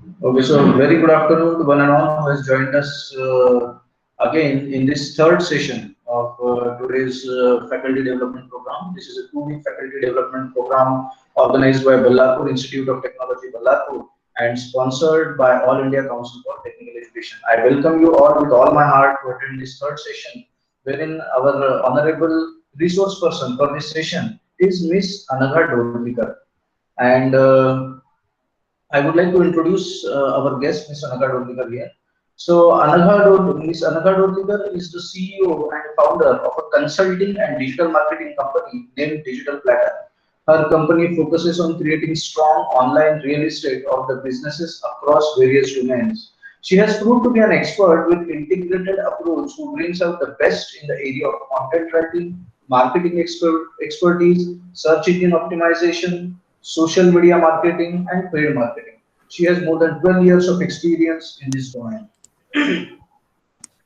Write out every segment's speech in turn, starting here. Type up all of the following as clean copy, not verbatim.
Okay, so very good afternoon to one and all who has joined us again in this third session of today's faculty development program. This is a two-week faculty development program organized by Ballarpur Institute of Technology, Ballarpur, and sponsored by All India Council for Technical Education. I welcome you all with all my heart to attend this third session, wherein our honorable resource person for this session is Miss Anagha Dorlikar. And I would like to introduce our guest, Ms. Anagha Dorlikar here. So, Ms. Anagha Dorlikar is the CEO and founder of a consulting and digital marketing company named Digital Platter. Her company focuses on creating strong online real estate of the businesses across various domains. She has proved to be an expert with integrated approach who brings out the best in the area of content writing, expertise, search engine optimization, social media marketing, and paid marketing. She has more than 12 years of experience in this domain.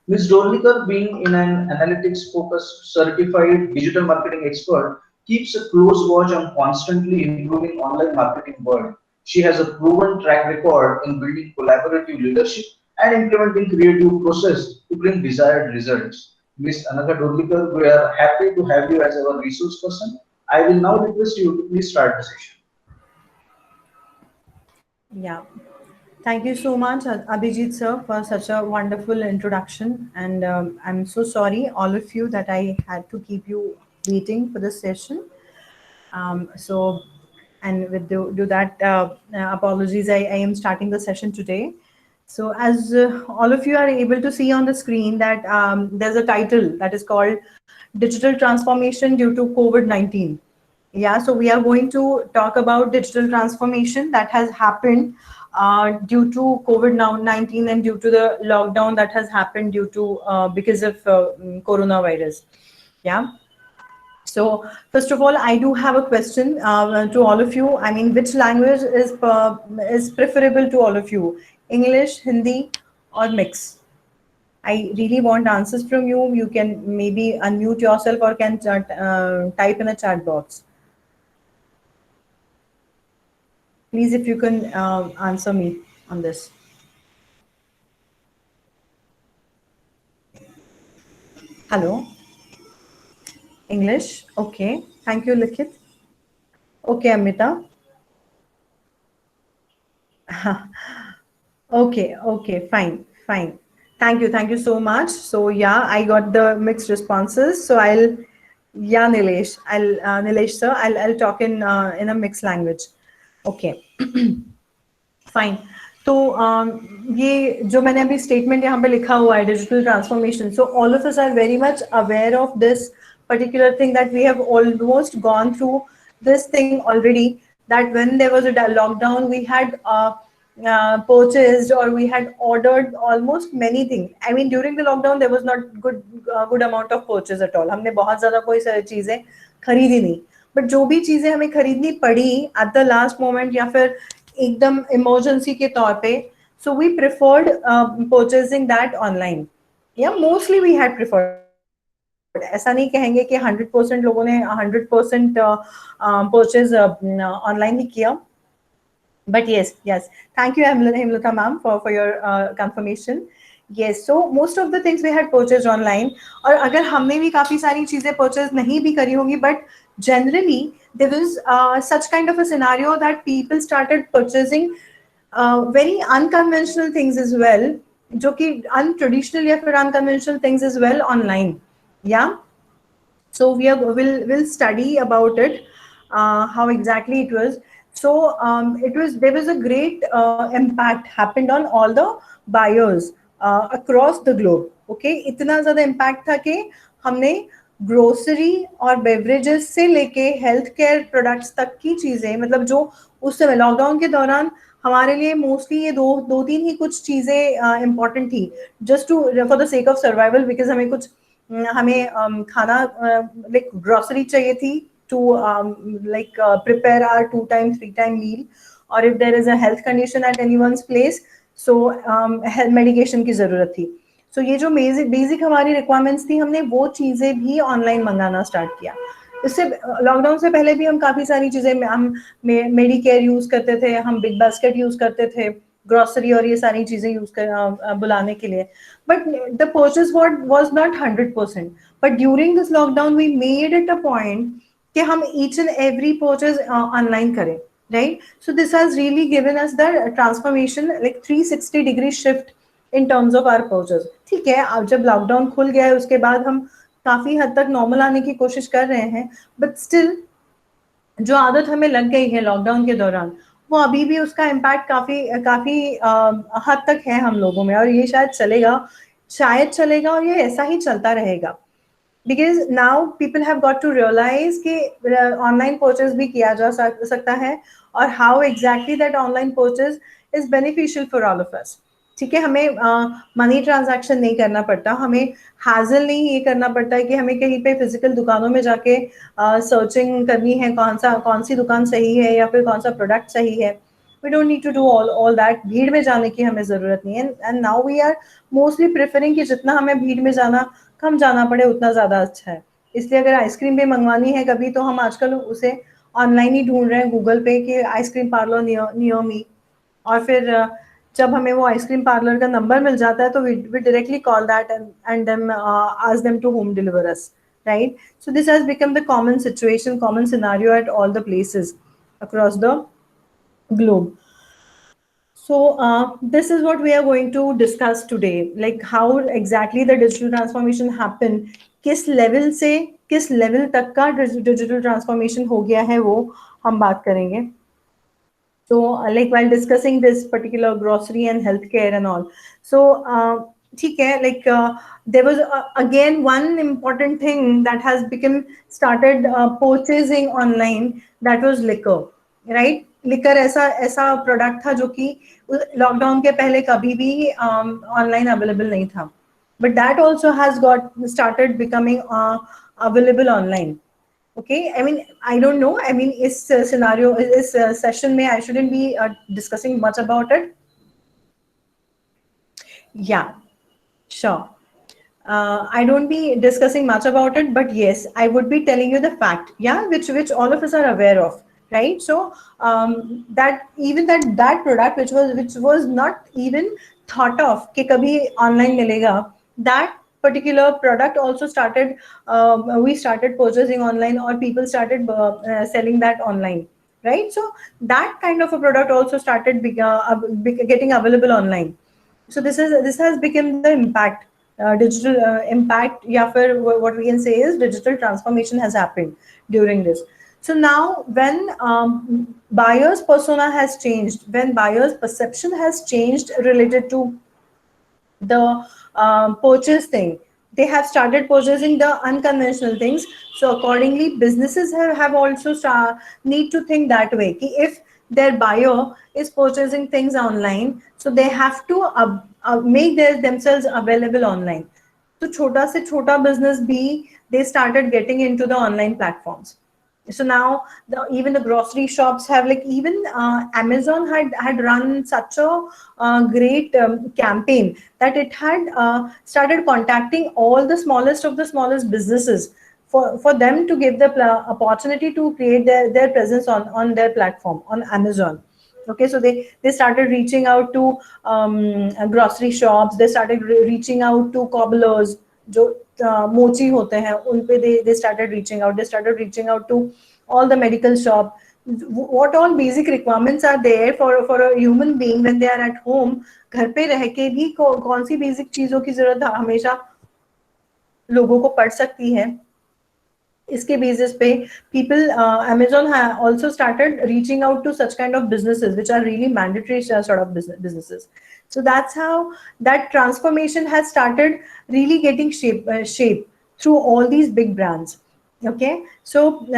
Ms. Dorlikar, being in an analytics focused certified digital marketing expert, keeps a close watch on constantly improving online marketing world. She has a proven track record in building collaborative leadership and implementing creative process to bring desired results. Ms. Anagha Dorlikar, we are happy to have you as our resource person. I will now request you to please start the session. Yeah, thank you so much, Abhijit sir, for such a wonderful introduction. And I'm so sorry, all of you, that I had to keep you waiting for this session. So, and with do that apologies, I am starting the session today. So, as all of you are able to see on the screen, that there's a title that is called Digital Transformation Due to COVID-19. Yeah, so we are going to talk about digital transformation that has happened due to COVID-19 and due to the lockdown that has happened due to because of coronavirus. Yeah. So first of all, I do have a question to all of you. I mean, which language is preferable to all of you? English, Hindi, or mix? I really want answers from you. You can maybe unmute yourself or can type in a chat box. Please, if you can answer me on this. Hello? English? Okay. Thank you, Likit. Okay, Amita. Okay, fine. Thank you so much. So yeah, I got the mixed responses. So yeah, Nilesh sir, I'll talk in a mixed language. Okay. Fine तो ये जो मैंने अभी statement यहाँ पे लिखा हुआ है digital transformation so all of us are very much aware of this particular thing that we have almost gone through this thing already that when there was a lockdown we had purchased or we had ordered almost many things I mean during the lockdown there was not good amount of purchase at all हमने बहुत ज़्यादा कोई सारी चीज़ें खरीदी नहीं but जो भी चीज़ें हमें खरीदनी पड़ी at the last moment या फिर एकदम इमरजेंसी के तौर पे so we preferred purchasing that online या मोस्टली वी हैड प्रेफर्ड ऐसा नहीं कहेंगे कि 100% लोगों ने 100% परचेज ऑनलाइन ही किया but yes thank you Hemlata ma'am for your confirmation yes so most of the things we had purchased online और अगर हमने भी काफी सारी चीजें purchase नहीं भी करी होंगी but generally there was such kind of a scenario that people started purchasing very unconventional things as well जो कि untraditional या फिर unconventional things as well online yeah so we'll study about it how exactly it was so there was a great impact happened on all the buyers across the globe okay इतना ज़्यादा impact था कि हमने grocery और beverages से लेके health care products तक की चीज़ें मतलब जो उस समय लॉकडाउन के दौरान हमारे लिए मोस्टली ये दो तीन ही कुछ चीज़ें इम्पॉर्टेंट थी just to for the sake of survival because हमें खाना लाइक ग्रोसरी चाहिए थी to prepare our 2 time 3 time meal or if there is a health condition at anyone's place so health medication की जरूरत थी so ये जो बेसिक हमारी रिक्वायरमेंट्स थी हमने वो चीज़ें भी ऑनलाइन मंगाना स्टार्ट किया इससे लॉकडाउन से पहले भी हम काफ़ी सारी चीज़ें हम मेडिकेयर यूज़ करते थे हम बिग बास्केट यूज़ करते थे ग्रोसरी और ये सारी चीजें यूज कर बुलाने के लिए, but the purchase was not 100%, but during this lockdown we made it a point कि हम each and every purchase online करें, right? So this has really given us the transformation, like 360 degree shift in terms of our purchase. ठीक है, अब जब lockdown खुल गया है उसके बाद हम काफी हद तक नॉर्मल आने की कोशिश कर रहे हैं, बट स्टिल जो आदत हमें लग गई है लॉकडाउन के दौरान, वो अभी भी उसका इम्पैक्ट काफी काफी हद तक है हम लोगों में, और ये शायद चलेगा और ये ऐसा ही चलता रहेगा, because now people have got to realize कि ऑनलाइन परचेज भी किया जा सकता है, और how exactly that online purchase is beneficial for all of us. ठीक है, हमें मनी ट्रांजैक्शन नहीं करना पड़ता, हमें हैजल नहीं ये करना पड़ता है कि हमें कहीं पे फिजिकल दुकानों में जाके सर्चिंग करनी है कौन सी दुकान सही है या फिर कौन सा प्रोडक्ट सही है। We don't need to do all that, भीड़ में जाने की हमें जरूरत नहीं है, and now we are mostly preferring कि जितना हमें भीड़ में जाना कम जाना पड़े उतना ज्यादा अच्छा है। इसलिए अगर आइसक्रीम भी मंगवानी है कभी, तो हम आजकल उसे ऑनलाइन ही ढूंढ रहे हैं गूगल पे कि आइसक्रीम पार्लर नियर मी, और फिर जब हमें वो आइसक्रीम पार्लर का नंबर मिल जाता है तो we directly call that and then ask them to home deliver us, right? So this has become the common situation, common scenario at all the places across the globe. So this is what we are going to discuss today, like how exactly the digital transformation happened, किस level से किस level तक का digital transformation हो गया है, वो हम बात करेंगे. So like while discussing this particular grocery and healthcare and all, so ठीक है, like there was again one important thing that has become started purchasing online, that was liquor, right? Liquor ऐसा ऐसा प्रोडक्ट था जो कि lockdown के पहले कभी भी ऑनलाइन अवेलेबल नहीं था, but that also has got started becoming available online. Okay, I mean, I don't know, I mean, is scenario is session may I shouldn't be discussing much about it. Yeah, sure. I don't be discussing much about it, but yes, I would be telling you the fact, yeah, which all of us are aware of, right? So that even that product which was not even thought of कि कभी online मिलेगा, that particular product also started, we started purchasing online, or people started selling that online, right? So that kind of a product also started getting available online. So this has become the impact, digital impact, या फिर what we can say is digital transformation has happened during this. So now when buyers persona has changed, when buyers perception has changed related to the purchase thing, they have started purchasing the unconventional things. So accordingly businesses have also need to think that way कि if their buyer is purchasing things online, so they have to make themselves available online. So छोटा से छोटा business भी, they started getting into the online platforms. So now even the grocery shops have, like, even Amazon had run such a great campaign that it had started contacting all the smallest of the smallest businesses for them to give the opportunity to create their presence on their platform on Amazon. Okay, so they started reaching out to grocery shops, they started reaching out to cobblers, जो मोची होते हैं उन पे they started reaching out, they started reaching out to all the medical shop. What all basic requirements are there for a human being when they are at home, घर पे रह के भी कौन सी बेसिक चीजों की जरूरत हमेशा लोगों को पड़ सकती है, इसके basis पे people Amazon also started reaching out to such kind of businesses which are really mandatory sort of businesses. So that's how that transformation has started really getting shape through all these big brands. Okay, so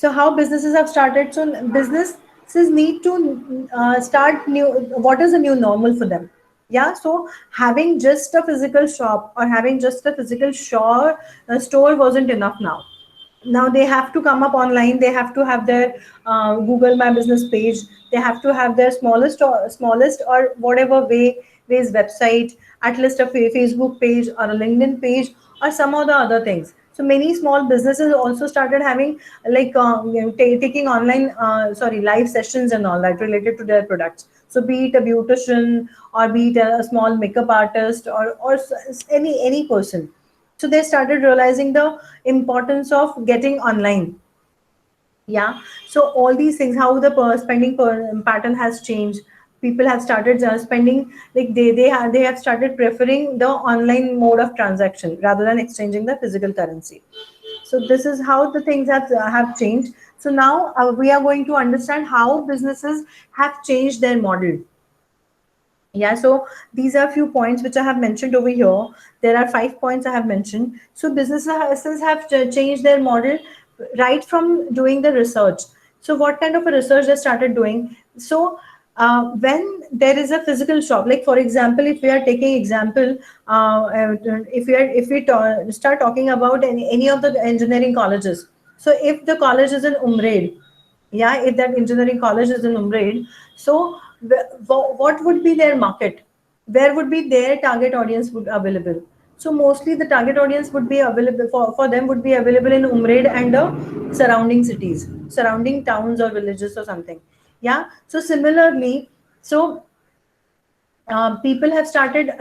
how businesses have started. So businesses need to start new. What is a new normal for them? Yeah, so having just a physical shop or having just a physical store wasn't enough now. Now they have to come up online, they have to have their Google My Business page, they have to have their smallest or whatever ways website, at least a Facebook page or a LinkedIn page or some of the other things. So many small businesses also started having, like taking online live sessions and all that related to their products. So be it a beautician, or be it a small makeup artist, or any person. So they started realizing the importance of getting online. Yeah, so all these things, how the pattern has changed. People have started spending, like they have started preferring the online mode of transaction rather than exchanging the physical currency. So this is how the things have changed. So now we are going to understand how businesses have changed their model. Yeah, so these are few points which I have mentioned over here. There are 5 points I have mentioned. So businesses have changed their model right from doing the research. So what kind of a research they started doing? So when there is a physical shop, like for example, if we are taking example, if we start talking about any of the engineering colleges. So if the college is in Umred, yeah, if that engineering college is in Umraid, so what would be their market? Where would be their target audience would available? So mostly the target audience would be available for them would be available in Umraid and surrounding cities, surrounding towns or villages or something. Yeah. So similarly, so people have started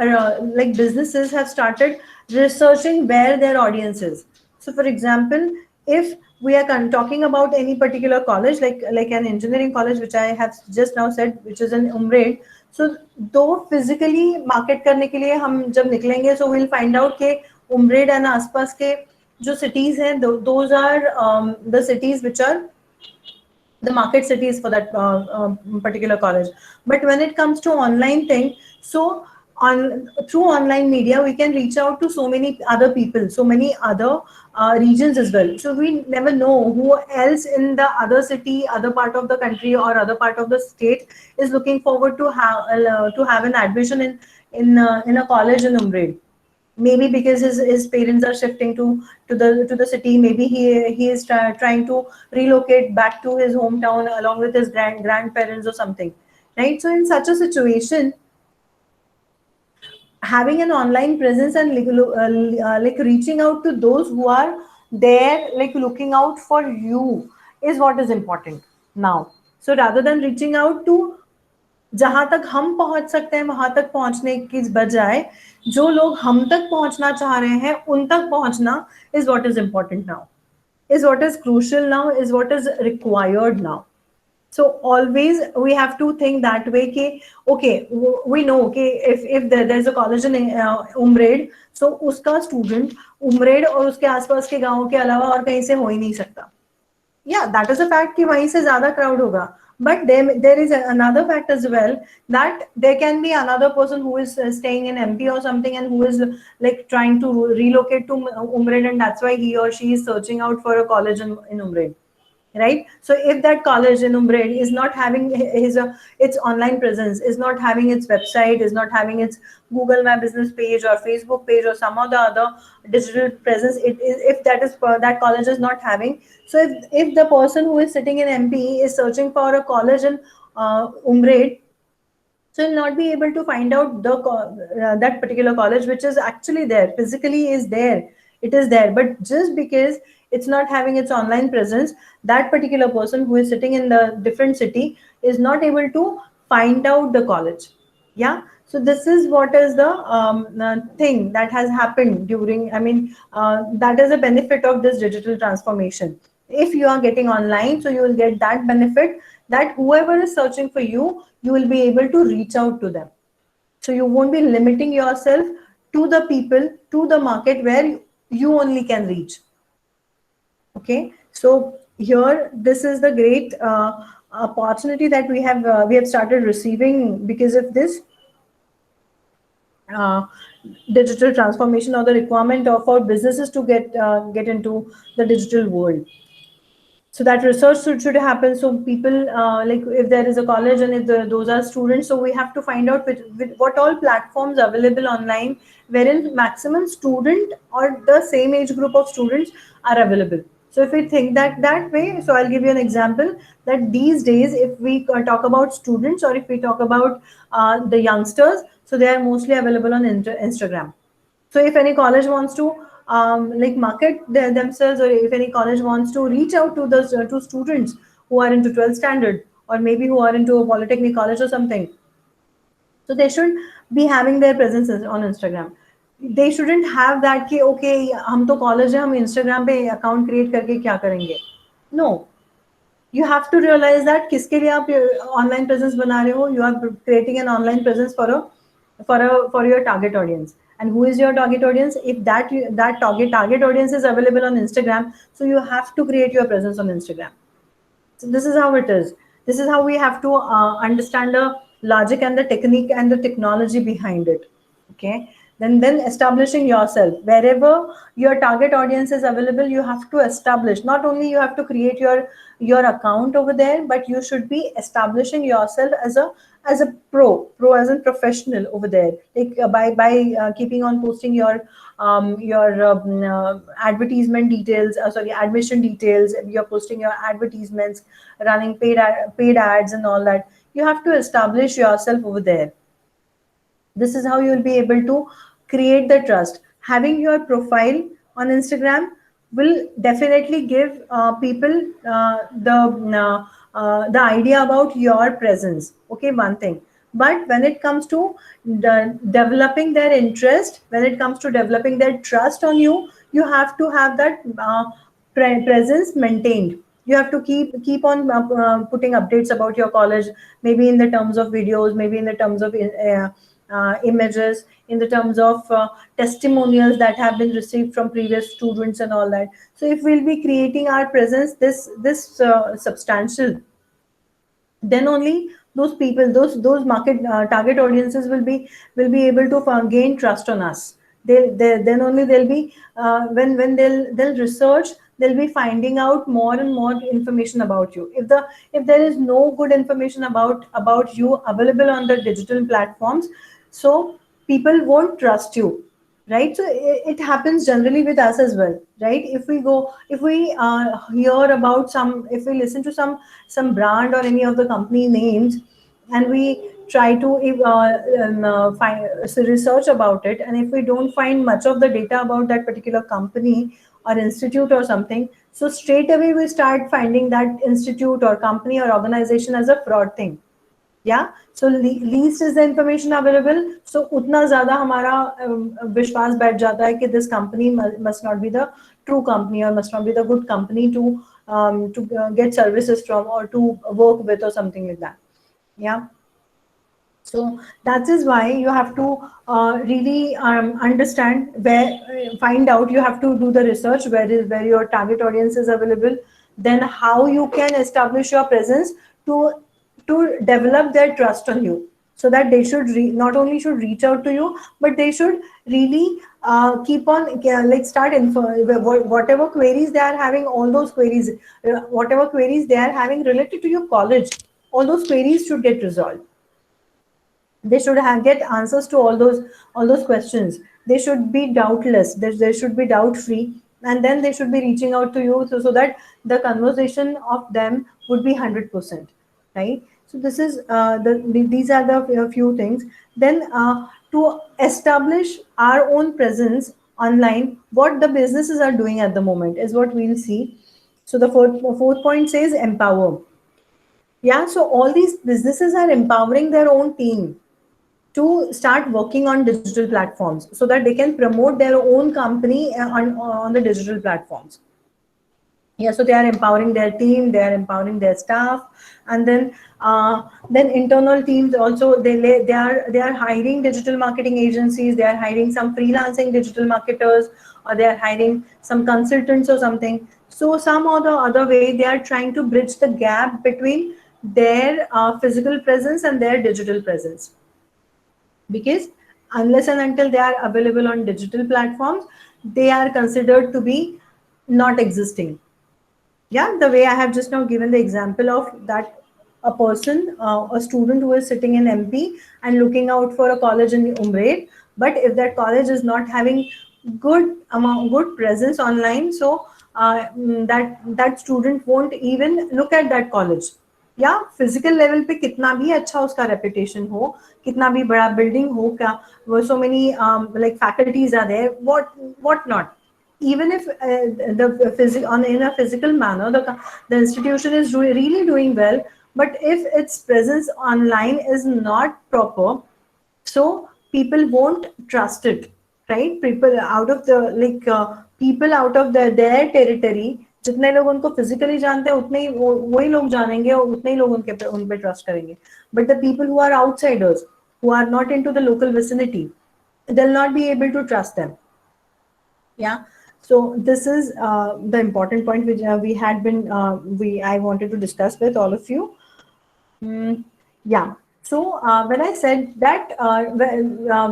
like businesses have started researching where their audience is. So for example, if we are talking about any particular college, like an engineering college which I have just now said, which is in Umred. So though physically market करने के लिए हम जब निकलेंगे, so we'll find out कि Umred and आसपास के जो cities हैं, those are the cities which are the market cities for that particular college. But when it comes to online thing, so on through online media we can reach out to so many other people, so many other regions as well. So we never know who else in the other city, other part of the country, or other part of the state is looking forward to have an admission in a college in Umbrade. Maybe because his parents are shifting to the city. Maybe he is trying to relocate back to his hometown along with his grandparents or something, right? So in such a situation, having an online presence and like reaching out to those who are there, like looking out for you, is what is important now. So rather than reaching out to जहां तक हम पहुंच सकते हैं वहां तक पहुंचने की बजाय जो लोग हम तक पहुंचना चाह रहे हैं उन तक पहुंचना is what is important now, is what is crucial now, is what is required now. So always we have to think that way कि okay, we know कि if there's a college in Umred, so उसका student Umred और उसके आसपास के गांवों के अलावा और कहीं से हो ही नहीं सकता. Yeah, that is a fact कि वहीं से ज़्यादा crowd होगा. But there is another fact as well, that there can be another person who is staying in MP or something, and who is like trying to relocate to Umred, and that's why he or she is searching out for a college in Umred. Right. So if that college in Umred is not having its online presence, is not having its website, is not having its Google My Business page or Facebook page or some of the other digital presence, it is, if that college is not having. So if the person who is sitting in MP is searching for a college in Umred, so you'll not be able to find out that particular college which is actually there, physically is there, it is there, but just because it's not having its online presence, that particular person who is sitting in the different city is not able to find out the college. Yeah. So this is what is the thing that has happened during, I mean, that is a benefit of this digital transformation. If you are getting online, so you will get that benefit, that whoever is searching for you, you will be able to reach out to them. So you won't be limiting yourself to the people, to the market where you only can reach. Okay. So here, this is the great opportunity that we have started receiving because of this digital transformation, or the requirement of our businesses to get into the digital world. So that research should happen. So people like if there is a college and if those are students, so we have to find out with what all platforms available online wherein maximum student or the same age group of students are available. So if we think that way, so I'll give you an example that these days, if we talk about students, or if we talk about the youngsters, so they are mostly available on Instagram. So if any college wants to like market themselves, or if any college wants to reach out to students who are into 12th standard, or maybe who are into a polytechnic college or something, So they should be having their presence on Instagram. They shouldn't have that कि okay हम तो college है हम Instagram पे account create करके क्या करेंगे. No, you have to realize that किसके लिए आप online presence बना रहे हो. You are creating an online presence for your target audience. And who is your target audience? If that target audience is available on Instagram, so you have to create your presence on Instagram. So this is how it is. This is how we have to understand the logic and the technique and the technology behind it. Okay. Then establishing yourself wherever your target audience is available, you have to establish. Not only you have to create your account over there, but you should be establishing yourself as a pro as a professional over there. Like by keeping on posting your advertisement details, sorry, admission details. You're posting your advertisements, running paid ads and all that. You have to establish yourself over there. This is how you will be able to create the trust. Having your profile on Instagram will definitely give people the idea about your presence. Okay, one thing. But when it comes to developing their interest, when it comes to developing their trust on you, you have to have that presence maintained. You have to keep on putting updates about your college, maybe in the terms of videos, maybe in the terms of images, in the terms of testimonials that have been received from previous students and all that. So if we'll be creating our presence this substantial, then only those people, those market target audiences will be able to gain trust on us. Then only they'll be when they'll research, they'll be finding out more and more information about you. If there is no good information about you available on the digital platforms, so people won't trust you, right? So it happens generally with us as well, right? If we hear about if we listen to some brand or any of the company names, and we try to research about it, and if we don't find much of the data about that particular company or institute or something, so straight away we start finding that institute or company or organization as a fraud thing. Yeah, so least is the information available, so utna zyada hamara vishwas baith jata hai कि this company must not be the true company or must not be the good company to get services from or to work with or something like that. Yeah, so that is why you have to really understand find out. You have to do the research where your target audience is available, then how you can establish your presence to develop their trust on you, so that they should not only should reach out to you, but they should really keep on like start whatever queries they are having, all those queries, whatever queries they are having related to your college, all those queries should get resolved. They should get answers to all those questions. They should be doubtless, they should be doubt free, and then they should be reaching out to you, so that the conversation of them would be 100%, right? So this is these are the few things. Then to establish our own presence online, what the businesses are doing at the moment is what we'll see. So the fourth point says empower. Yeah, so all these businesses are empowering their own team to start working on digital platforms, so that they can promote their own company on the digital platforms. Yeah, so they are empowering their team, they are empowering their staff, and then internal teams also, they are hiring digital marketing agencies, they are hiring some freelancing digital marketers, or they are hiring some consultants or something. So some or the other way they are trying to bridge the gap between their physical presence and their digital presence, because unless and until they are available on digital platforms, they are considered to be not existing. Yeah, the way I have just now given the example of that, a person, a student who is sitting in MP and looking out for a college in Umbraid, but if that college is not having good presence online, so that student won't even look at that college. या physical level पे कितना भी अच्छा उसका reputation हो, कितना भी बड़ा बिल्डिंग हो, क्या so many like faculties are there, what not, even if in a physical manner the institution is really doing well, but if its presence online is not proper, So people won't trust it, right? People out of the people out of their territory, जितने लोग उनको physically जानते हैं उतने ही वही लोग जानेंगे और उतने ही लोग उन पे trust करेंगे. But the people who are outsiders, who are not into the local vicinity, they'll not be able to trust them. Yeah. So this is the important point which we had been I wanted to discuss with all of you. Yeah. So when I said that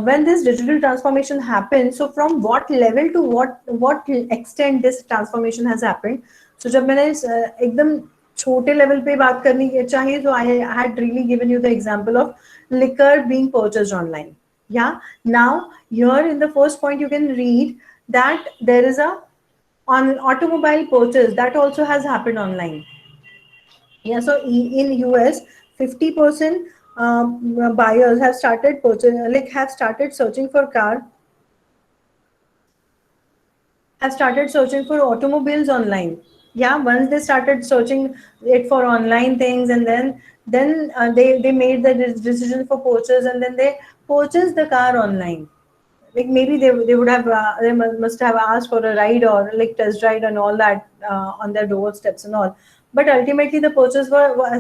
when this digital transformation happens, so from what level to what extent this transformation has happened. So जब मैंने एकदम छोटे level पे बात करनी चाहिए, so I had really given you the example of liquor being purchased online. Yeah. Now here in the first point you can read that there is a on automobile purchase that also has happened online. Yeah, so in US, 50% buyers have started have started searching for have started searching for automobiles online. Yeah, once they started searching it for online things, and then they made the decision for purchase, and then they purchased the car online. Like maybe they would have they must have asked for a ride or like test ride and all that on their doorsteps and all, but ultimately the purchase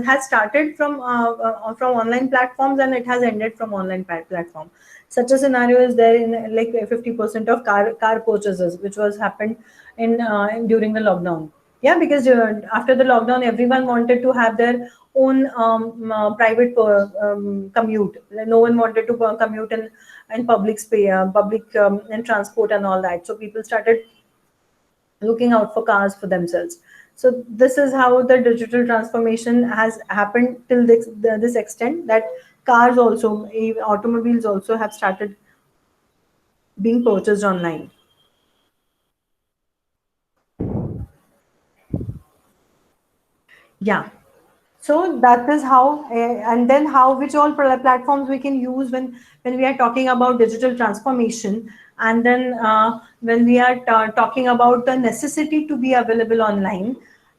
has started from online platforms, and it has ended from online platform. Such a scenario is there in like 50% of car purchases which was happened during the lockdown. Yeah, because after the lockdown everyone wanted to have their own private commute. No one wanted to commute in public space, public and transport and all that. So people started looking out for cars for themselves. So this is how the digital transformation has happened till this extent, that cars also, automobiles also have started being purchased online. Yeah. So that is how, and then how which all platforms we can use when we are talking about digital transformation, and then when we are talking about the necessity to be available online.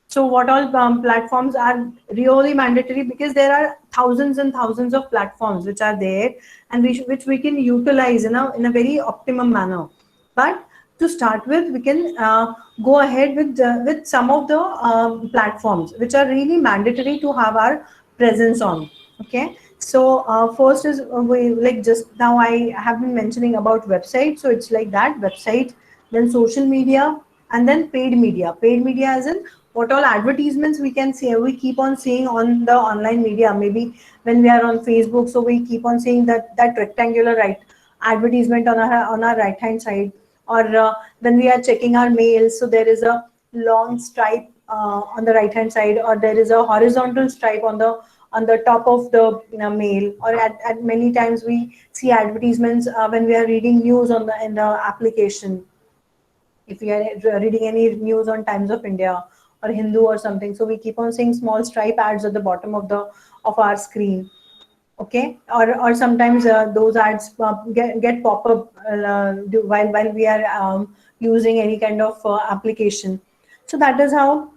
So what all platforms are really mandatory, because there are thousands and thousands of platforms which are there, and which we can utilize in a very optimum manner. But to start with, we can go ahead with some of the platforms which are really mandatory to have our presence on. Okay, so first is we like just now I have been mentioning about website. So it's like that website, then social media, and then paid media. Paid media as in what all advertisements we can see, we keep on seeing on the online media. Maybe when we are on Facebook, so we keep on seeing that rectangular right advertisement on our right hand side, or when we are checking our mails, so there is a long stripe on the right hand side, or there is a horizontal stripe on the top of the mail, or at many times we see advertisements when we are reading news on the in the application. If we are reading any news on Times of India or Hindu or something, so we keep on seeing small stripe ads at the bottom of our screen. Okay, or sometimes those ads get pop up while we are using any kind of application. So that is how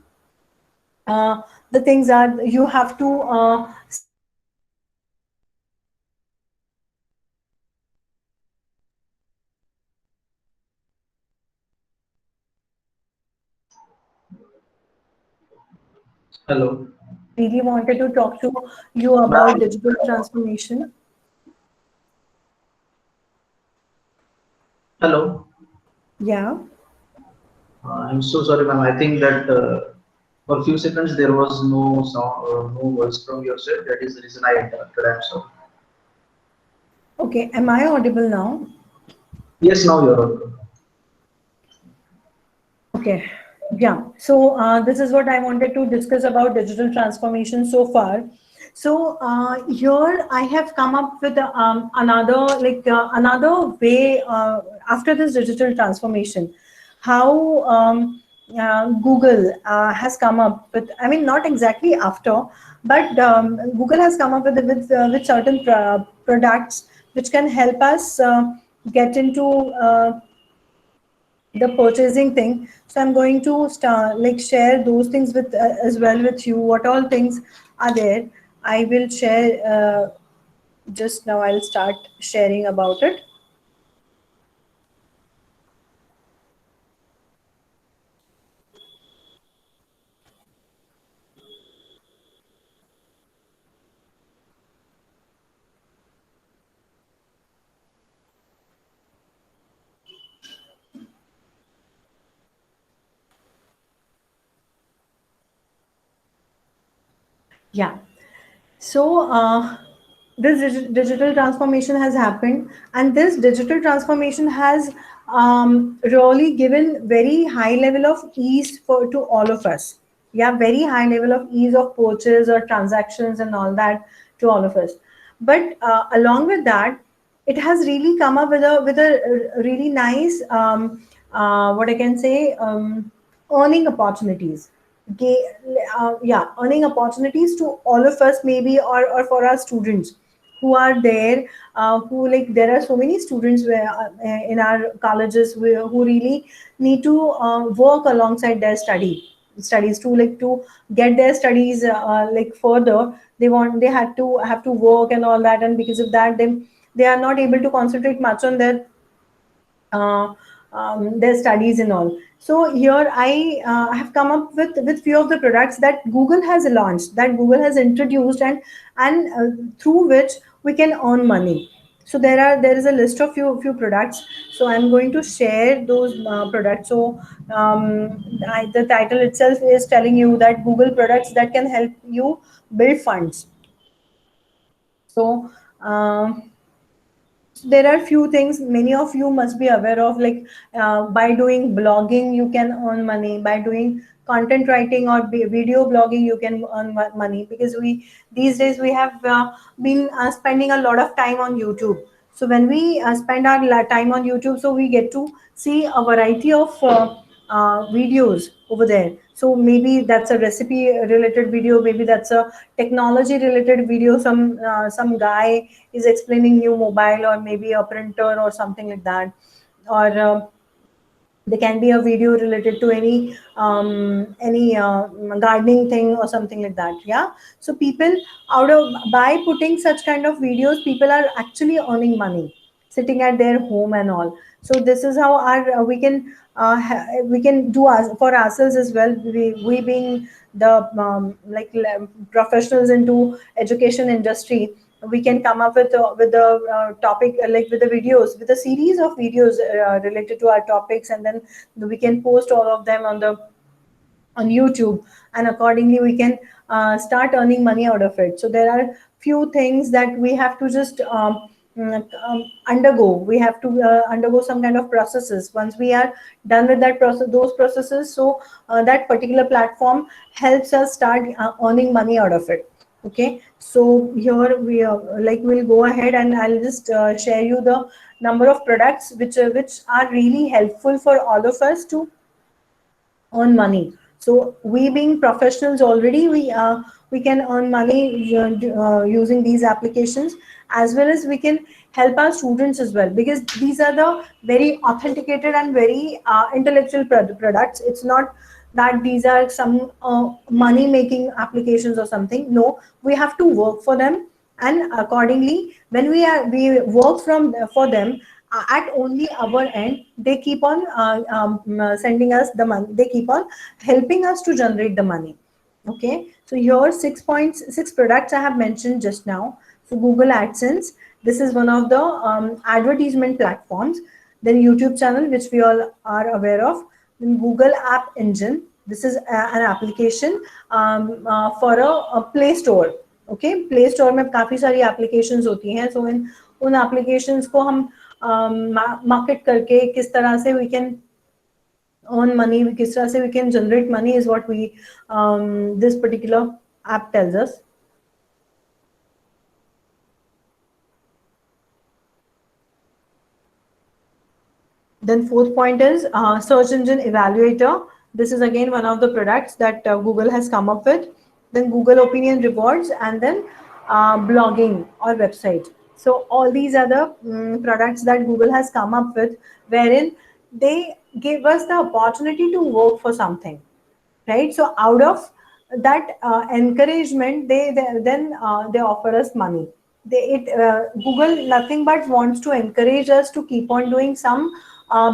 the things are. You have to Hello. really wanted to talk to you about digital transformation. Hello. Yeah. I'm so sorry, ma'am. I think that for a few seconds there was no sound, no voice from your side. That is the reason I interrupted. I'm sorry. Okay, am I audible now? Yes, now you're audible. Okay, yeah. So this is what I wanted to discuss about digital transformation so far. So here I have come up with another way after this digital transformation, how Google has come up with. I mean, not exactly after, but Google has come up with certain products which can help us get into the purchasing thing. So I'm going to start like share those things with as well with you. What all things are there? I will share Just now I'll start sharing about it. Yeah. So this digital transformation has happened, and this digital transformation has really given very high level of ease for to all of us. Yeah, very high level of ease of purchase or transactions and all that to all of us. But along with that, it has really come up with a really nice what I can say, earning opportunities. Yeah, earning opportunities to all of us, maybe, or for our students who are there, who, like, there are so many students where in our colleges who really need to work alongside their studies to, like, to get their studies like further. They had to have to work and all that, and because of that, they are not able to concentrate much on uh, their studies and all. So here I have come up with few of the products that Google has launched, that Google has introduced, and through which we can earn money. So there is a list of few products. So I'm going to share those products. So the title itself is telling you that Google products that can help you build funds. So there are few things many of you must be aware of, like by doing blogging you can earn money, by doing content writing or video blogging you can earn money, because we these days we have been spending a lot of time on YouTube. So when we spend our time on YouTube, so we get to see a variety of videos over there. So maybe that's a recipe related video, maybe that's a technology related video, some guy is explaining new mobile, or maybe a printer or something like that, or there can be a video related to any gardening thing or something like that. Yeah, so people, out of by putting such kind of videos, people are actually earning money sitting at their home and all. So this is how our we can do us for ourselves as well. We being the professionals into education industry, we can come up with the topic, like with the videos, with a series of videos related to our topics, and then we can post all of them on YouTube, and accordingly we can start earning money out of it. So there are few things that we have to just undergo. We have to undergo some kind of processes. Once we are done with that process, those processes, so that particular platform helps us start earning money out of it. Okay, so here we like we'll go ahead, and I'll just share you the number of products which are really helpful for all of us to earn money. So we being professionals already, we can earn money using these applications, as well as we can help our students as well, because these are the very authenticated and very intellectual products. It's not that these are some money making applications or something. No, we have to work for them, and accordingly when we work from for them, at only our end, they keep on sending us the money, they keep on helping us to generate the money. Okay, so here 6.6 products I have mentioned just now. So Google AdSense, this is one of the advertisement platforms. Then YouTube channel, which we all are aware of. Then Google App Engine, this is an application for a Play Store. Okay, play store में काफ़ी सारी applications होती हैं. सो इन उन applications को हम market करके किस तरह से वी कैन earn money, किस तरह से we can generate money is what we this particular app tells us. Then fourth point is search engine evaluator. This is again one of the products that Google has come up with. Then Google opinion rewards, and then blogging or website. So all these are the products that Google has come up with, wherein they give us the opportunity to work for something, right? So out of that encouragement, they then they offer us money. Google nothing but wants to encourage us to keep on doing some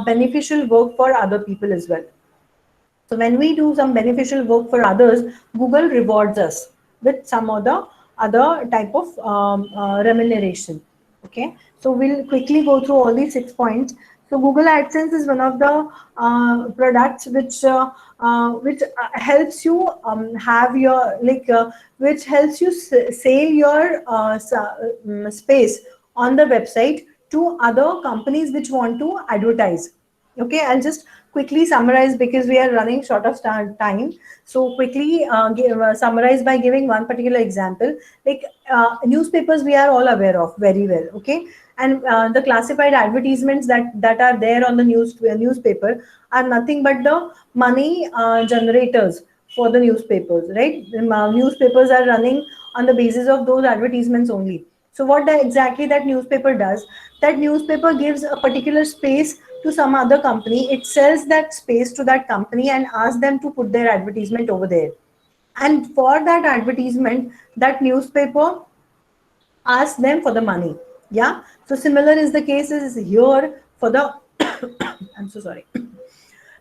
beneficial work for other people as well. So when we do some beneficial work for others, Google rewards us with some other type of remuneration. Okay, so we'll quickly go through all these 6 points. So Google AdSense is one of the products which helps you have your which helps you sell your space on the website to other companies which want to advertise. Okay, I'll just quickly summarize because we are running short of time. So quickly summarize by giving one particular example. Like newspapers, we are all aware of very well. Okay, and the classified advertisements that are there on the newspaper are nothing but the money generators for the newspapers, right? The newspapers are running on the basis of those advertisements only. So what exactly that newspaper does, that newspaper gives a particular space to some other company. It sells that space to that company and asks them to put their advertisement over there. And for that advertisement, that newspaper asks them for the money. Yeah. So similar is the case is here for the I'm so sorry.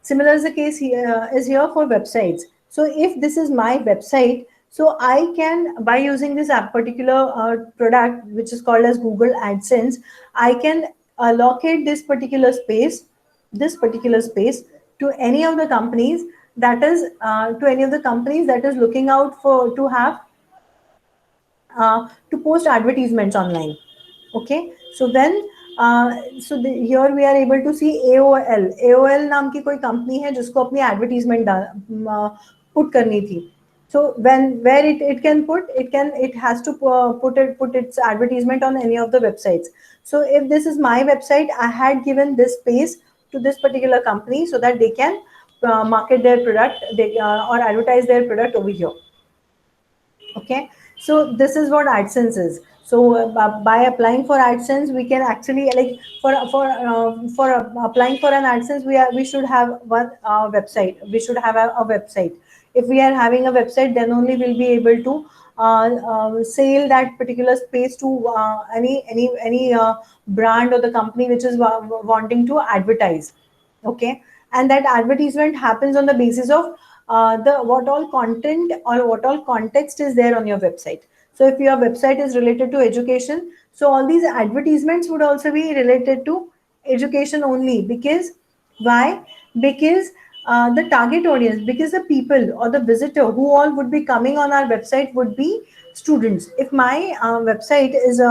Similar is the case here is here for websites. So if this is my website, so I can, by using this particular product, which is called as Google AdSense, I can allocate this particular space to any of the companies that is looking out for to have to post advertisements online. Okay, so when here we are able to see AOL नाम की कोई company है जिसको अपनी advertisement put करनी थी. So where it can put, it has to put its advertisement on any of the websites. So if this is my website, I had given this space to this particular company so that they can market their product, or advertise their product over here. Okay, so this is what AdSense is. So by applying for AdSense, we can actually, like, applying for an AdSense, we should have one website. We should have a website. If we are having a website, then only we'll be able to sell that particular space to any brand or the company which is wanting to advertise. Okay, and that advertisement happens on the basis of the what all content or what all context is there on your website. So if your website is related to education, so all these advertisements would also be related to education only. Because why? Because the target audience, because the people or the visitor who all would be coming on our website would be students. If my website is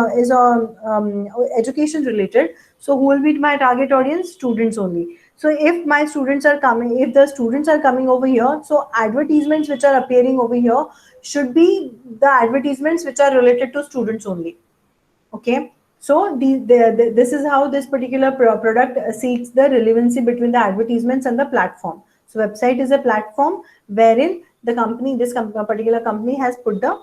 education related, so who will be my target audience? Students only. So if my students are coming, if the students are coming over here, so advertisements which are appearing over here should be the advertisements which are related to students only. Okay, so this is how this particular product seeks the relevancy between the advertisements and the platform. So website is a platform wherein the company, particular company, has put the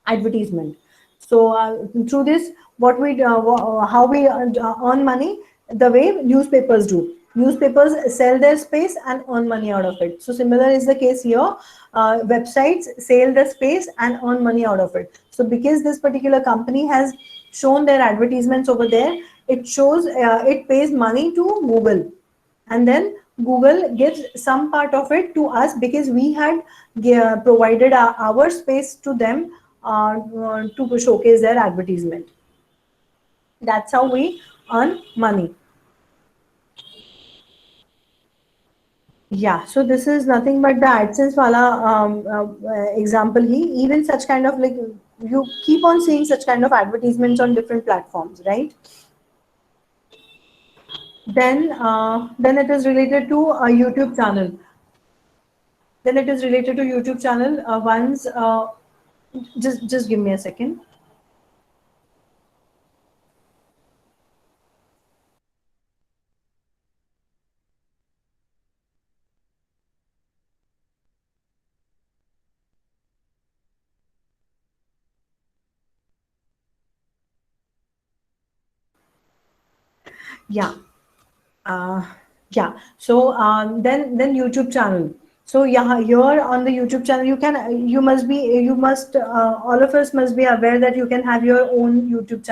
advertisement. So through this, what we how we earn money, the way newspapers do. Newspapers sell their space and earn money out of it. So similar is the case here. Websites sell the space and earn money out of it. So because this particular company has shown their advertisements over there, it shows it pays money to Google, and then Google gives some part of it to us because we had provided our space to them to showcase their advertisement. That's how we earn money. Yeah, so this is nothing but the AdSense wala example. Even such kind of, like, you keep on seeing such kind of advertisements on different platforms, right? Then it is related to a YouTube channel. Then it is related to YouTube channel. Once, just give me a second. Yeah. Uh, yeah. So then YouTube channel. So yeah, here on the YouTube channel, all of us must be aware that you can have your own YouTube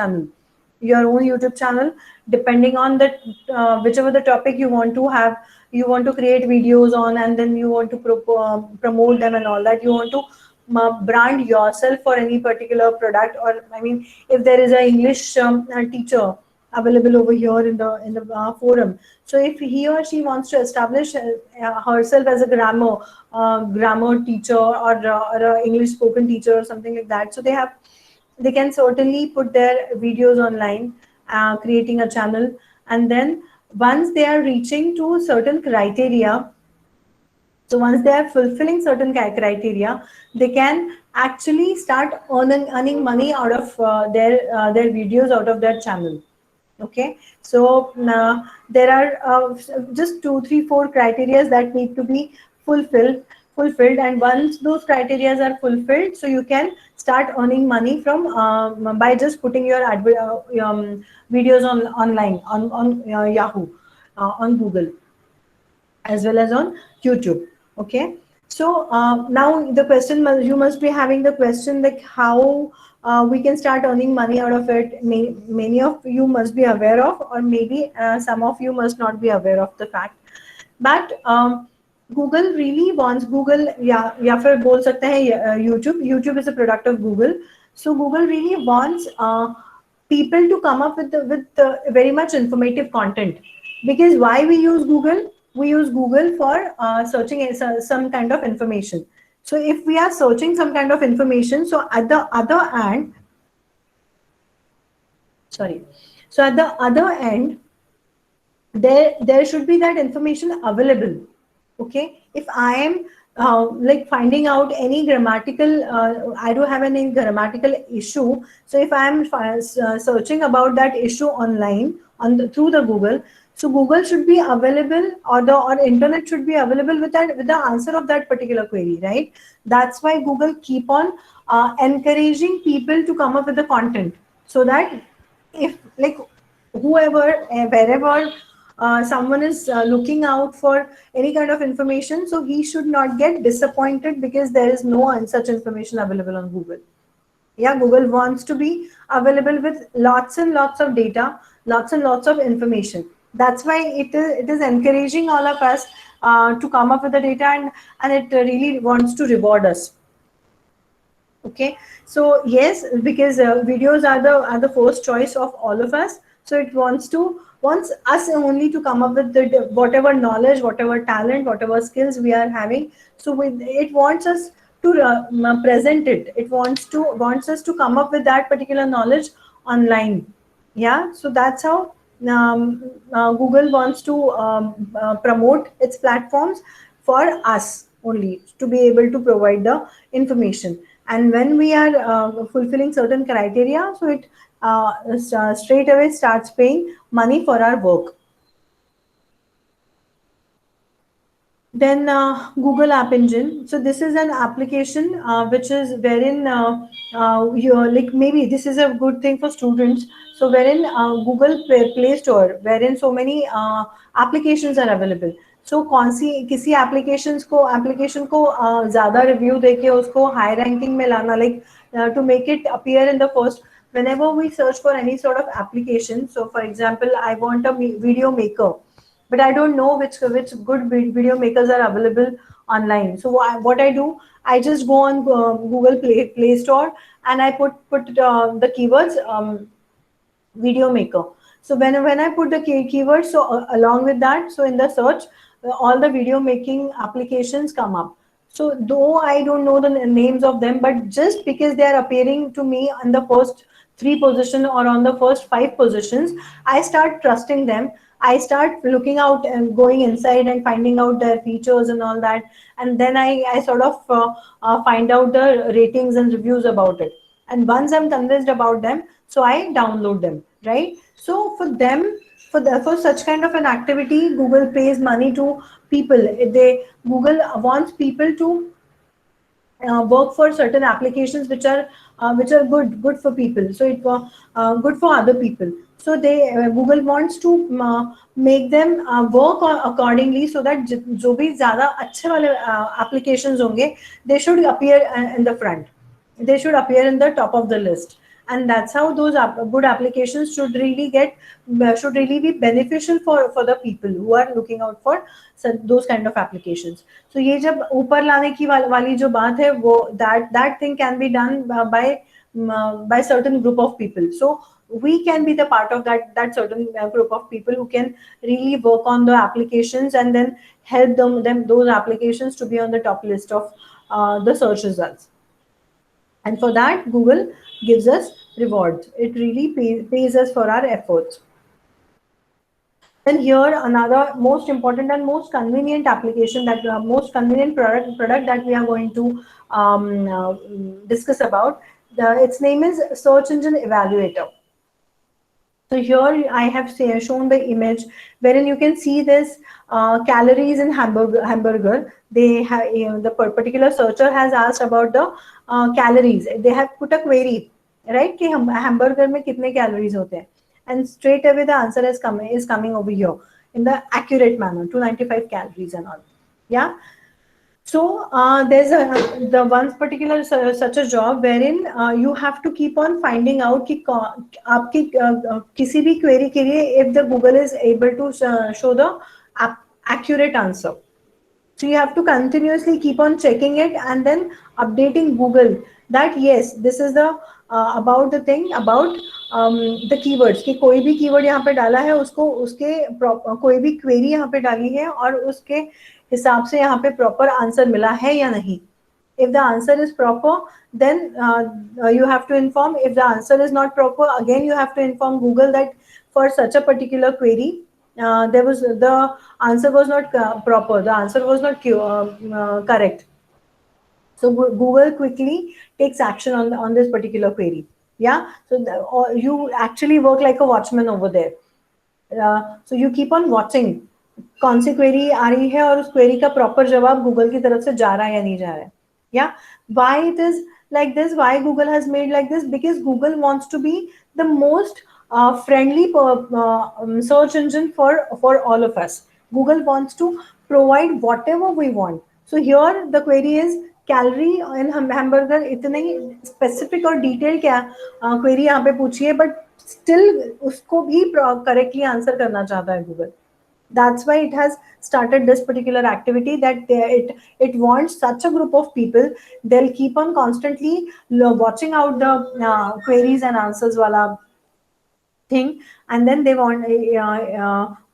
channel, depending on the whichever the topic you want to have, you want to create videos on, and then you want to promote them and all that. You want to brand yourself for any particular product, or I mean, if there is an English teacher available over here in the forum. So if he or she wants to establish herself as a grammar teacher, or a English spoken teacher or something like that, so they can certainly put their videos online, creating a channel, and then once they are reaching to certain criteria, so once they are fulfilling certain criteria, they can actually start earning money out of their videos, out of their channel. Okay, so there are just 2 3 4 criteria that need to be fulfilled, and once those criteria are fulfilled, so you can start earning money from by just putting your videos online on Yahoo, on Google, as well as on YouTube. Okay, so now the question you must be having the question, like how we can start earning money out of it. Many of you must be aware of, or maybe some of you must not be aware of the fact, but Google really wants Google, या फिर बोल सकते हैं YouTube is a product of Google. So Google really wants people to come up with very much informative content, because why we use Google? We use Google for searching some kind of information. So if we are searching some kind of information, so at the other end, sorry, so at the other end, there should be that information available. Okay, if I am like finding out any grammatical I do have any grammatical issue, so if I am searching about that issue online through the Google, so Google should be available, or internet should be available with the answer of that particular query, right? That's why Google keep on encouraging people to come up with the content, so that if, like, whoever wherever someone is looking out for any kind of information, so he should not get disappointed because there is no such information available on Google. Yeah, Google wants to be available with lots and lots of data, lots and lots of information. That's why it is encouraging all of us to come up with the data, and it really wants to reward us. Okay, so yes, because videos are the first choice of all of us, so it wants us only to come up with the whatever knowledge, whatever talent, whatever skills we are having. So it wants us to present it. It wants us to come up with that particular knowledge online. Yeah, so that's how Google wants to promote its platforms for us only, to be able to provide the information. And when we are fulfilling certain criteria, so it straight away starts paying money for our work. Then Google App Engine. So this is an application which is wherein you're like, maybe this is a good thing for students. So wherein Google Play Store, wherein so many applications are available. So कौन सी किसी application को ज़्यादा review देके उसको high ranking में लाना, like to make it appear in the first. Whenever we search for any sort of application, so for example, I want a video maker, but I don't know which good video makers are available online. So what I do, I just go on Google Play Store, and I put the keywords video maker. So when I put the keywords, so along with that, so in the search, all the video making applications come up. So though I don't know the names of them, but just because they are appearing to me on the first 3 position or on the first 5 positions, I start trusting them. I start looking out and going inside and finding out their features and all that, and then I sort of find out the ratings and reviews about it. And once I'm convinced about them, so I download them, right? So for them, for such kind of an activity, Google pays money to people. Google wants people to work for certain applications which are good for people, so it good for other people. So they Google wants to make them work accordingly, so that जो भी ज़्यादा अच्छे वाले applications होंगे, they should appear in the front, they should appear in the top of the list. And that's how those good applications should really be beneficial for the people who are looking out for those kind of applications. So ये जब ऊपर लाने की वाली जो बात है, वो that thing can be done by certain group of people. So we can be the part of that certain group of people who can really work on the applications and then help them those applications to be on the top list of the search results. And for that, Google gives us rewards. It really pays us for our efforts. Then here another most important and most convenient application, that most convenient product that we are going to discuss about. Its name is Search Engine Evaluator. So here I have shown the image wherein you can see this calories in hamburger. They have, the particular searcher has asked about the calories. They have put a query, right? कि hamburger में कितने calories होते हैं, and straight away the answer is coming over here in the accurate manner, 295 calories and all. Yeah. So there's the one particular such a job wherein you have to keep on finding out कि आपकी किसी भी query के लिए if the Google is able to show the accurate answer. So you have to continuously keep on checking it and then updating Google that yes, this is the about the thing about the keywords, कि कोई भी keyword यहाँ पे डाला है, उसको उसके कोई भी query यहाँ पे डाली है और उसके हिसाब से यहाँ पे proper answer मिला है या नहीं. If the answer is proper, then you have to inform. If the answer is not proper, again you have to inform Google that for such a particular query, the answer was not proper. The answer was not correct. So Google quickly takes action on this particular query. Yeah. So you actually work like a watchman over there. So you keep on watching कौन सी query आ रही है और उस query का proper जवाब Google की तरफ से जा रहा है या नहीं जा रहा है. Yeah, why it is like this, why Google has made like this? Because Google wants to be the most friendly search engine for all of us. Google wants to provide whatever we want. So here the query is calorie in hamburger. इतने specific और detailed क्या query यहाँ पे पूछी है, but still उसको भी correctly answer करना चाहता है Google. That's why it has started this particular activity, that it wants such a group of people. They'll keep on constantly watching out the queries and answers wala thing, and then they want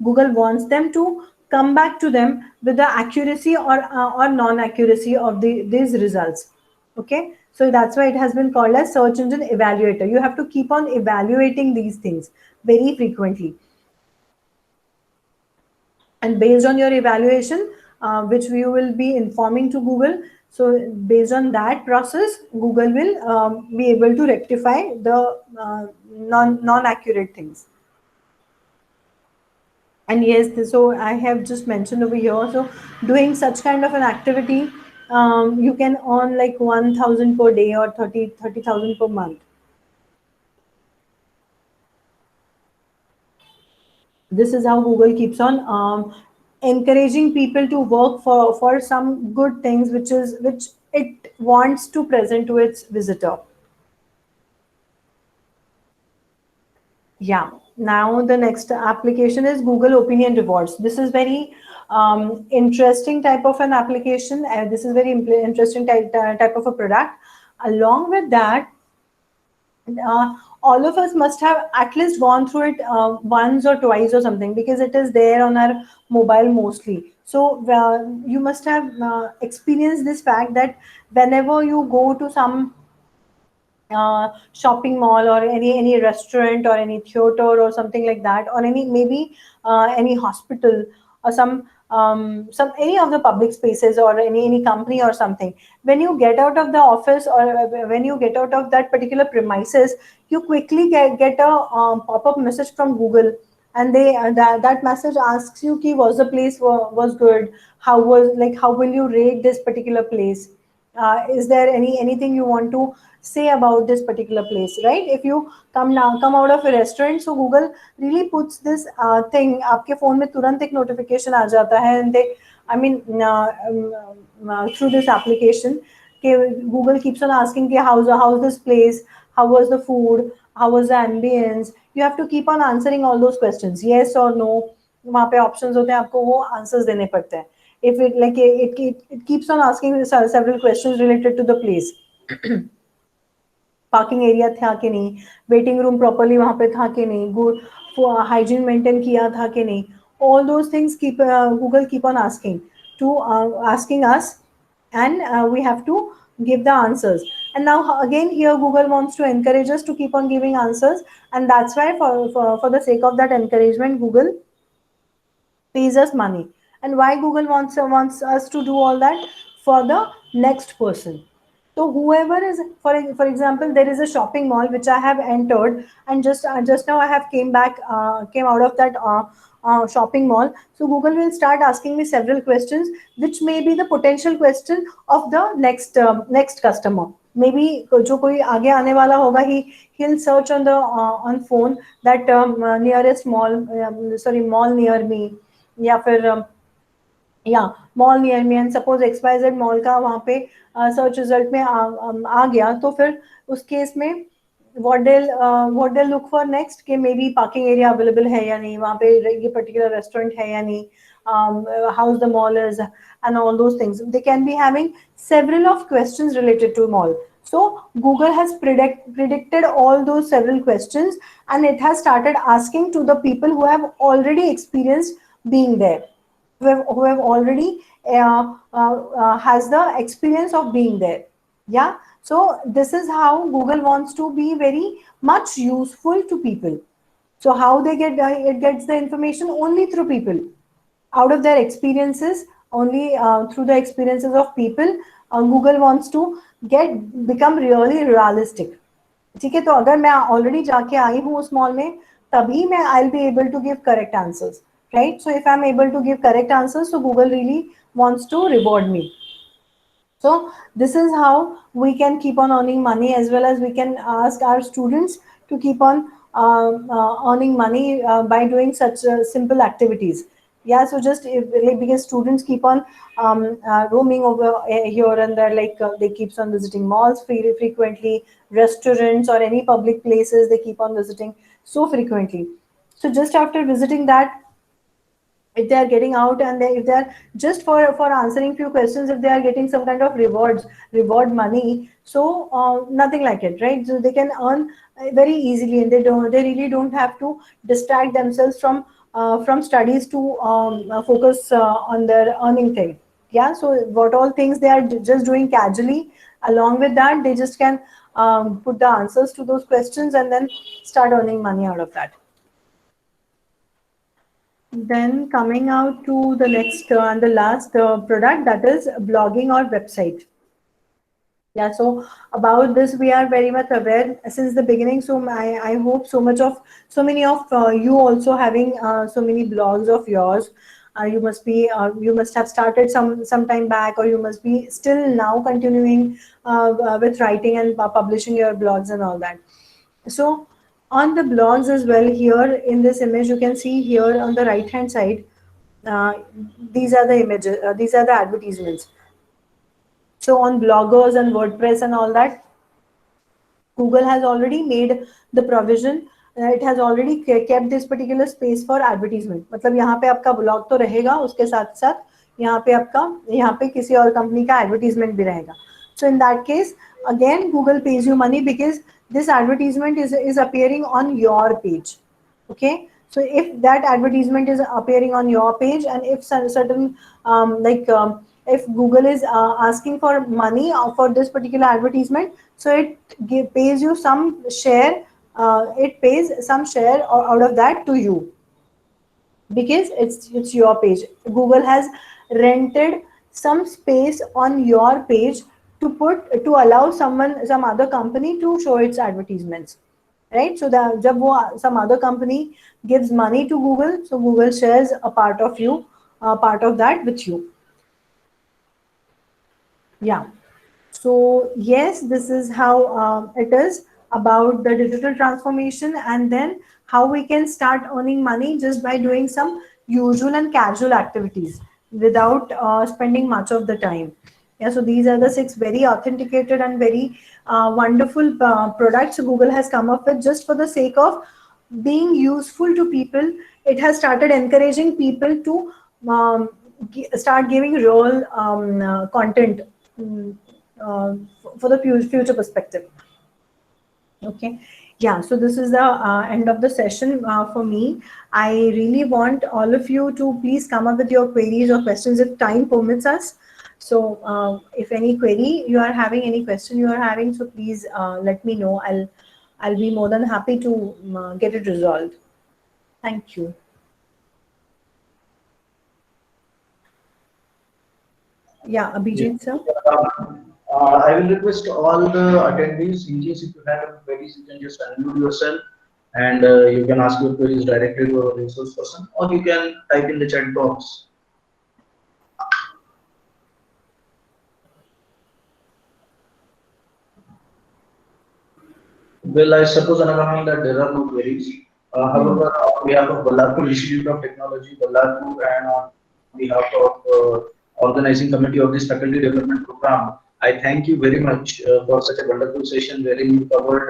Google wants them to come back to them with the accuracy or non-accuracy of these results. Okay, so that's why it has been called as search engine evaluator. You have to keep on evaluating these things very frequently. And based on your evaluation, which we will be informing to Google, so based on that process, Google will be able to rectify the non-accurate things. And yes, so I have just mentioned over here, so doing such kind of an activity, you can earn like 1,000 per day or 30,000 per month. This is how Google keeps on encouraging people to work for some good things which it wants to present to its visitor. Yeah. Now the next application is Google Opinion Rewards. This is very interesting type of an application. This is very interesting type of a product. Along with that, all of us must have at least gone through it once or twice or something, because it is there on our mobile mostly. So you must have experienced this fact that whenever you go to some shopping mall or any restaurant or any theater or something like that, or maybe any hospital or some any of the public spaces or any company or something, when you get out of the office or when you get out of that particular premises, you quickly get a pop-up message from Google, and they that message asks you ki was the place was good, how will you rate this particular place. Is there anything you want to say about this particular place, right? If you come out of a restaurant, so Google really puts this thing आपके phone में तुरंत एक notification आ जाता है, and they, I mean, through this application, Google keeps on asking कि how's this place, how was the food, how was the ambience. You have to keep on answering all those questions, yes or no. वहाँ पे options होते हैं, आपको वो answers देने पड़ते हैं. If it like it keeps on asking several questions related to the place. Parking area था कि नहीं, वेटिंग रूम प्रॉपर्ली वहाँ पे था कि नहीं, गुड हाइजीन मेंटेन किया था कि नहीं. All those things Google keep on asking us, and we have to give the answers. And now again here Google wants to encourage us to keep on giving answers, and that's why for the sake of that encouragement, Google pays us money. And why Google wants us to do all that? For the next person. So whoever is, for example, there is a shopping mall which I have entered, and just now I have came out of that shopping mall. So Google will start asking me several questions, which may be the potential question of the next customer. Maybe जो कोई आगे आने वाला होगा, he'll search on the on phone that nearest mall, sorry, mall near me, या फिर या mall near me, and suppose XYZ mall का वहाँ पे सर्च रिजल्ट में आ गया, तो फिर उस केस में what they'll look for next, कि may be parking area available है या नहीं, वहाँ पे ये पर्टिकुलर रेस्टोरेंट है या नहीं, house the mall is, and all those things. They can be having several of questions related to mall. So Google has predicted all those several questions, and it has started asking to the people who have already experienced being there, who have already has the experience of being there. Yeah, so this is how Google wants to be very much useful to people. So how they it gets the information only through people, out of their experiences, only through the experiences of people. Google wants to become really realistic. ठीक है, तो अगर मैं already जाके आई हूँ उस mall में, तभी मैं I will be able to give correct answers, right? So if I'm able to give correct answers, so Google really wants to reward me. So this is how we can keep on earning money, as well as we can ask our students to keep on earning money by doing such simple activities. Yeah, so just like, because students keep on roaming over here and there, like they keeps on visiting malls frequently, restaurants or any public places they keep on visiting so frequently. So just after visiting that, if they are getting out, and if they are just for answering few questions, if they are getting some kind of reward money, so nothing like it, right? So they can earn very easily, and they really don't have to distract themselves from studies to focus on their earning thing. Yeah, so what all things they are just doing casually, along with that they just can put the answers to those questions and then start earning money out of that. Then coming out to the next and the last product, that is blogging or website. Yeah, so about this we are very much aware since the beginning. So I hope so many of you also having so many blogs of yours. You must have started some time back, or you must be still now continuing with writing and publishing your blogs and all that. So on the blogs as well, here in this image you can see here on the right hand side, uh, these are the images, these are the advertisements. So on bloggers and WordPress and all that, Google has already made the provision. It has already kept this particular space for advertisement. मतलब यहाँ पे आपका blog तो रहेगा, उसके साथ साथ यहाँ पे किसी और कंपनी का advertisement भी रहेगा. So in that case, again Google pays you money because this advertisement is appearing on your page. Okay, so if that advertisement is appearing on your page, and if certain if Google is asking for money for this particular advertisement, so it pays you some share. It pays some share out of that to you, because it's your page. Google has rented some space on your page to allow some other company to show its advertisements, right? So that जब वो some other company gives money to Google, so Google shares a part of that with you. Yeah. So yes, this is how it is about the digital transformation, and then how we can start earning money just by doing some usual and casual activities without spending much of the time. Yeah, so these are the 6 very authenticated and very wonderful products Google has come up with just for the sake of being useful to people. It has started encouraging people to start giving real content, mm, for the future perspective. Okay. Yeah, so this is the end of the session for me. I really want all of you to please come up with your queries or questions if time permits us. So if any query you are having, any question you are having, so please let me know. I'll be more than happy to get it resolved. Thank you. Yeah, Yeah. Abhijit sir. I will request all the attendees, in case if you have any queries, you can just unmute yourself and you can ask your queries directly to our resource person, or you can type in the chat box. Well, I suppose, Anagha, that there are no queries. Hmm. However, on behalf of Ballarpur Institute of Technology, Ballarpur, and on behalf of organizing committee of this faculty development program, I thank you very much for such a wonderful session wherein you covered,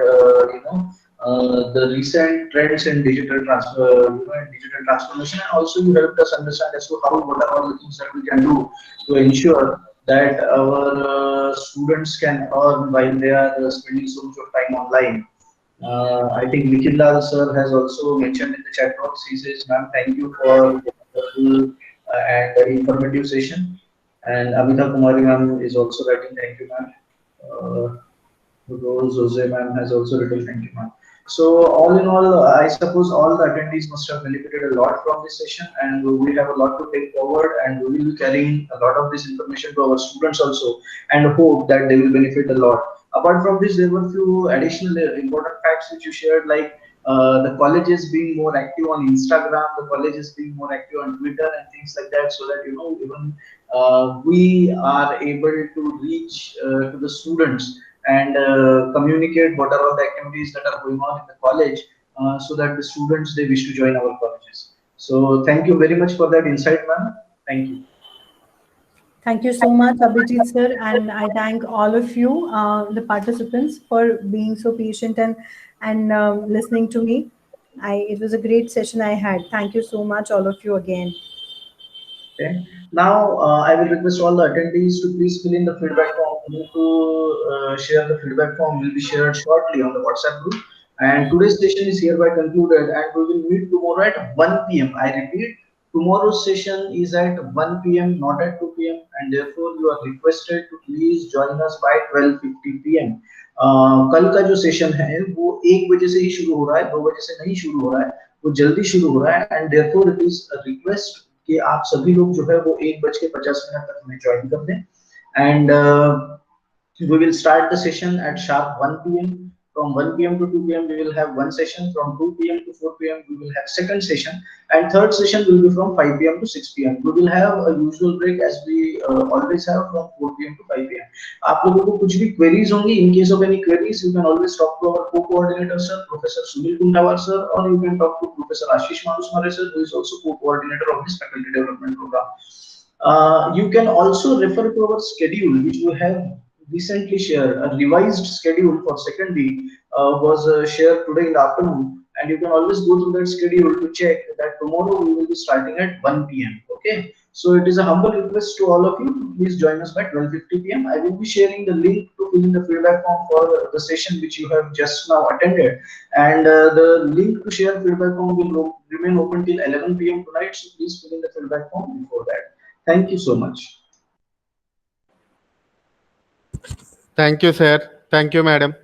the recent trends in digital transfer, digital transformation, and also you helped us understand as to how what are all the things that we can do to ensure that our students can earn while they are spending so much of time online. I think Nikhil Lal sir has also mentioned in the chat box. He says, "Ma'am, thank you for the wonderful and informative session." And Amita Kumari ma'am is also writing, "Thank you, ma'am." Rose Jose ma'am has also written, "Thank you, ma'am." So all in all, I suppose all the attendees must have benefited a lot from this session, and we have a lot to take forward, and we will be carrying a lot of this information to our students also, and hope that they will benefit a lot. Apart from this, there were few additional important facts which you shared, like the colleges being more active on Instagram, the colleges being more active on Twitter, and things like that, so that even we are able to reach to the students and communicate what are all the activities that are going on in the college, so that the students they wish to join our colleges. So thank you very much for that insight, ma'am. Thank you. Thank you so much, Abhijit sir, and I thank all of you, the participants, for being so patient and listening to me. It was a great session I had. Thank you so much, all of you again. Okay. Now, I will request all the attendees to please fill in the feedback form. We need to share the feedback form will be shared shortly on the WhatsApp group. And today's session is hereby concluded, and we will meet tomorrow at 1 p.m. I repeat, tomorrow's session is at 1 p.m., not at 2 p.m. And therefore, you are requested to please join us by 12:50 p.m. कल का जो session है वो 1 बजे से ही शुरू हो रहा है, 2 बजे से नहीं शुरू हो रहा है, वो जल्दी शुरू हो रहा है, and therefore it is request कि आप सभी लोग जो है वो 1 बज के 50 मिनट तक हमें ज्वाइन कर दें and we will start the session at sharp 1 p.m. From 1 p.m. to 2 p.m. we will have one session. From 2 p.m. to 4 p.m. we will have second session, and third session will be from 5 p.m. to 6 p.m. We will have a usual break as we always have from 4 p.m. to 5 p.m. आप लोगों को कुछ भी queries होंगी, in case of any queries you can always talk to our co-coordinator sir, Professor Sunil Kundawar sir, or you can talk to Professor Ashish Manusmare sir, who is also co-coordinator of this faculty development program. You can also refer to our schedule, which we have recently shared. A revised schedule for second week was shared today in the afternoon, and you can always go through that schedule to check that tomorrow we will be starting at 1 p.m. Okay, so it is a humble request to all of you to please join us by 12:50 p.m. I will be sharing the link to fill in the feedback form for the session which you have just now attended, and the link to share feedback form will remain open till 11 p.m. tonight. So please fill in the feedback form before that. Thank you so much. Thank you, sir. Thank you, madam.